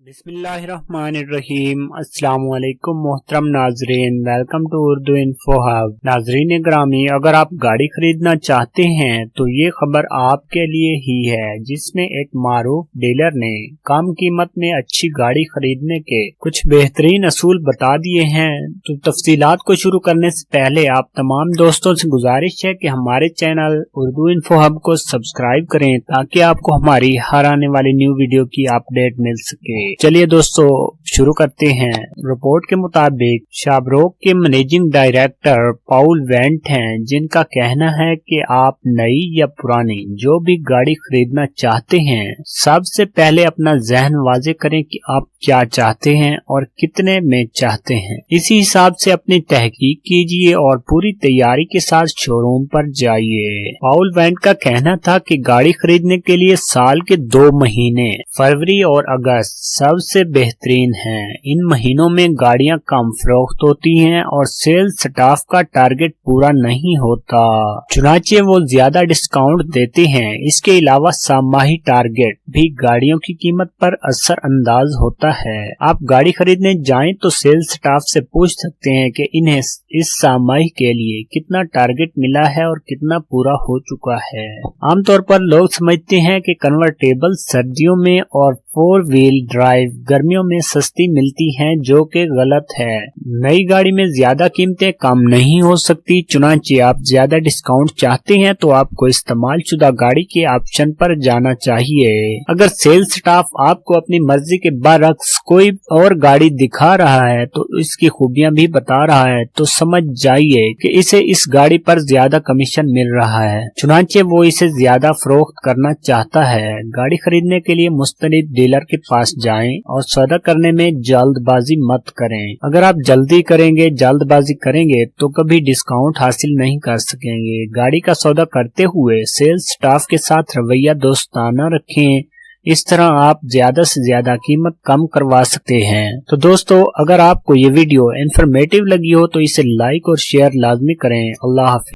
बिस्मिल्लाहिर्रहमानिर्रहीम। अस्सलाम वालेकुम मोहतरम नाजरीन, welcome to Urdu info hub. नाजरीन ग्रामी, अगर आप गाड़ी खरीदना चाहते हैं तो ये खबर आपके लिए ही है, जिसमें एक मारूफ डीलर ने कम कीमत में अच्छी गाड़ी खरीदने के कुछ बेहतरीन असूल बता दिए हैं। तो तफसीलात को शुरू करने से पहले आप तमाम दोस्तों से गुजारिश है कि हमारे चैनल उर्दू इन्फो हब को सब्सक्राइब करें ताकि आपको हमारी हर आने वाली न्यू वीडियो की अपडेट मिल सके। चलिए दोस्तों शुरू करते हैं। रिपोर्ट के मुताबिक शाबरोक के मैनेजिंग डायरेक्टर पॉल वेंट हैं, जिनका कहना है कि आप नई या पुरानी जो भी गाड़ी खरीदना चाहते हैं, सबसे पहले अपना जहन वाजे करें कि आप क्या चाहते हैं और कितने में चाहते हैं। इसी हिसाब से अपनी तहकीक कीजिए और पूरी तैयारी के साथ शोरूम पर जाइए। पॉल वेंट का कहना था कि गाड़ी खरीदने के लिए साल के 2 महीने फरवरी और अगस्त सबसे बेहतरीन हैं। इन महीनों में गाड़ियां कम फरोख्त होती हैं और सेल्स स्टाफ का टारगेट पूरा नहीं होता, चुनाचे वो ज्यादा डिस्काउंट देते हैं। इसके अलावा सामाही टारगेट भी गाड़ियों की कीमत पर असर अंदाज होता है। आप गाड़ी खरीदने जाएं तो सेल्स स्टाफ से पूछ सकते हैं कि इन्हें इस सामाही के लिए कितना टारगेट मिला है और कितना पूरा हो चुका है। आमतौर पर लोग समझते हैं कि कन्वर्टेबल सर्दियों में और 4 व्हील ड्राइव गर्मियों में सस्ती मिलती हैं, जो कि गलत है। नई गाड़ी में ज्यादा कीमतें कम नहीं हो सकती, चुनांचे आप ज्यादा डिस्काउंट चाहते हैं तो आपको इस्तेमाल शुदा गाड़ी के ऑप्शन पर जाना चाहिए। अगर सेल्स स्टाफ आपको अपनी मर्जी के बरक्स कोई और गाड़ी दिखा रहा है तो इसकी खूबियां भी बता रहा है, तो समझ जाइए कि इसे इस गाड़ी पर ज्यादा कमीशन मिल रहा है, चुनांचे वो इसे ज्यादा फरोख्त करना चाहता है। गाड़ी खरीदने के लिए मुस्तनिद डीलर के पास जाएं और सौदा करने में जल्दबाजी मत करें। अगर आप जल्दबाजी करेंगे तो कभी डिस्काउंट हासिल नहीं कर सकेंगे। गाड़ी का सौदा करते हुए सेल्स स्टाफ के साथ रवैया दोस्ताना रखें, इस तरह आप ज्यादा से ज्यादा कीमत कम करवा सकते हैं। तो दोस्तों, अगर आपको ये वीडियो इंफॉर्मेटिव लगी हो तो इसे लाइक और शेयर लाजमी करें। अल्लाह हाफिज।